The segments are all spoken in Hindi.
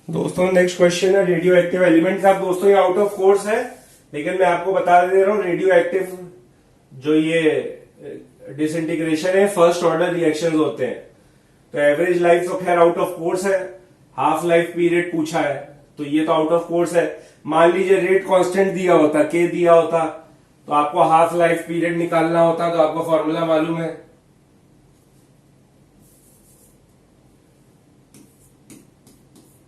दोस्तों नेक्स्ट क्वेश्चन है रेडियो एक्टिव एलिमेंट का। दोस्तों ये आउट ऑफ कोर्स है, लेकिन मैं आपको बता दे रहा हूँ रेडियो एक्टिव जो ये डिसइंटीग्रेशन है फर्स्ट ऑर्डर रिएक्शंस होते हैं। तो एवरेज लाइफ तो खैर आउट ऑफ कोर्स है, हाफ लाइफ पीरियड पूछा है तो ये तो आउट ऑफ कोर्स है। मान लीजिए रेट कांस्टेंट दिया होता, के दिया होता, तो आपको हाफ लाइफ पीरियड निकालना होता, तो आपको फॉर्मूला मालूम है।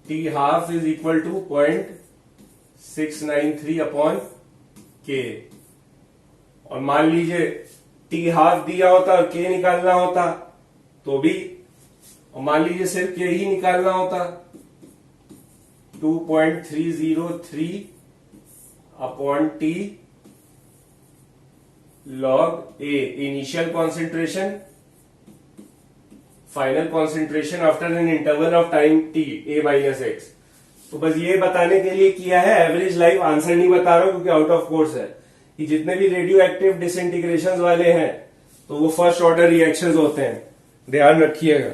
T half is equal to 0.693 upon K. और मान लीजिए टी हाफ दिया होता और के निकालना होता तो भी, और मान लीजिए सिर्फ के ही निकालना होता 2.303 upon T log A initial concentration final concentration after an interval of time T A minus x. तो बस ये बताने के लिए किया है, एवरेज लाइफ आंसर नहीं बता रहा हूं क्योंकि आउट ऑफ कोर्स है कि जितने भी रेडियो एक्टिव डिसइंटीग्रेशन वाले हैं तो वो फर्स्ट ऑर्डर रिएक्शंस होते हैं, ध्यान रखिएगा।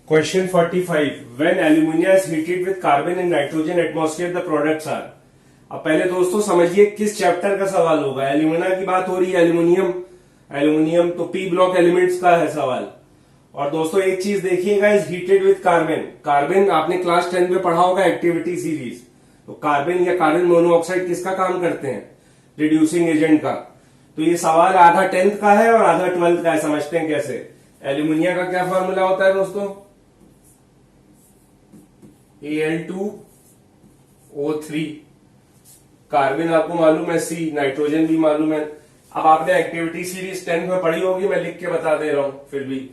Question 45, when aluminium is heated with carbon and nitrogen atmosphere the products are. अब पहले दोस्तों समझिए किस चैप्टर का सवाल होगा। एल्यूमिना की बात हो रही है, एल्यूमिनियम तो पी ब्लॉक एलिमेंट्स का है सवाल। और दोस्तों एक चीज देखिएगा, is heated with carbon. Carbon आपने क्लास 10 में पढ़ा होगा एक्टिविटी सीरीज। तो कार्बन या कार्बन मोनोऑक्साइड किसका काम करते हैं? रिड्यूसिंग एजेंट का। तो ये सवाल आधा 10th का है और आधा 12th का है। समझते हैं कैसे। एल्यूमिनियम का क्या फॉर्मूला होता है दोस्तों? Al2O3। कार्बन आपको मालूम है C, नाइट्रोजन भी मालूम है। अब आपने एक्टिविटी सीरीज 10 में पढ़ी होगी, मैं लिख के बता दे रहा हूं फिर भी।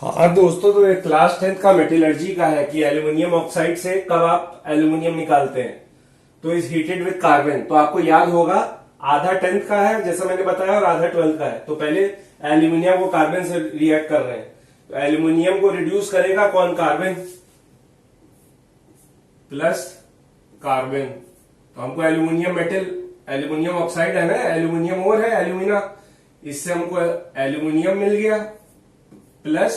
हाँ दोस्तों, तो ये क्लास 10th का मेटलर्जी का है कि एल्यूमिनियम ऑक्साइड से कब आप एल्यूमिनियम निकालते हैं। तो इज हीटेड विद कार्बन, तो आपको याद होगा आधा 10th का है जैसा मैंने बताया और आधा 12th का है। तो पहले एल्यूमिनियम को कार्बन से रिएक्ट कर रहे हैं, तो एल्यूमिनियम को रिड्यूस करेगा कौन? Carbon plus carbon. तो हमको एल्यूमिनियम मेटल, एल्यूमिनियम ऑक्साइड है ना, एल्यूमिनियम और है एल्यूमिना, इससे हमको एल्यूमिनियम मिल गया प्लस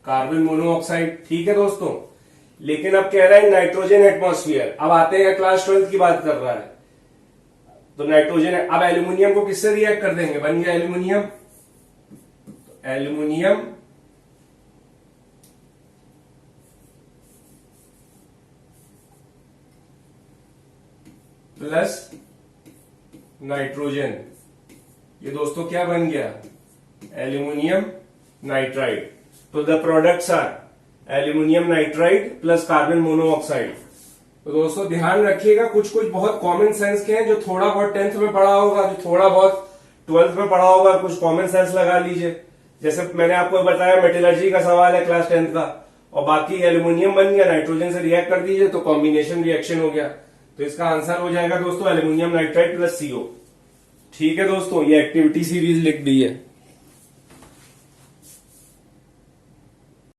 कार्बन मोनोऑक्साइड। ठीक है दोस्तों, लेकिन अब कह रहा है नाइट्रोजन एटमॉस्फेयर। अब आते हैं, क्लास 12 की बात कर रहा है, तो नाइट्रोजन। अब एल्यूमिनियम को किससे रिएक्ट कर देंगे? बन गया एल्यूमिनियम, एल्यूमिनियम प्लस नाइट्रोजन। ये दोस्तों क्या बन गया? Aluminium nitride. तो the products are aluminium nitride plus carbon monoxide. तो दोस्तों ध्यान रखिएगा, कुछ कुछ बहुत कॉमन सेंस के हैं जो थोड़ा बहुत 10th में पढ़ा होगा, जो थोड़ा बहुत 12th में पढ़ा होगा, कुछ कॉमन सेंस लगा लीजिए। जैसे मैंने आपको बताया मेटलर्जी का सवाल है क्लास 10th का, और बाकी एल्यूमिनियम बन गया, नाइट्रोजन से रिएक्ट कर दीजिए तो कॉम्बिनेशन रिएक्शन हो गया। तो इसका आंसर हो जाएगा दोस्तों एल्यूमिनियम नाइट्राइड प्लस CO। ठीक है दोस्तों, ये एक्टिविटी सीरीज लिख दी है।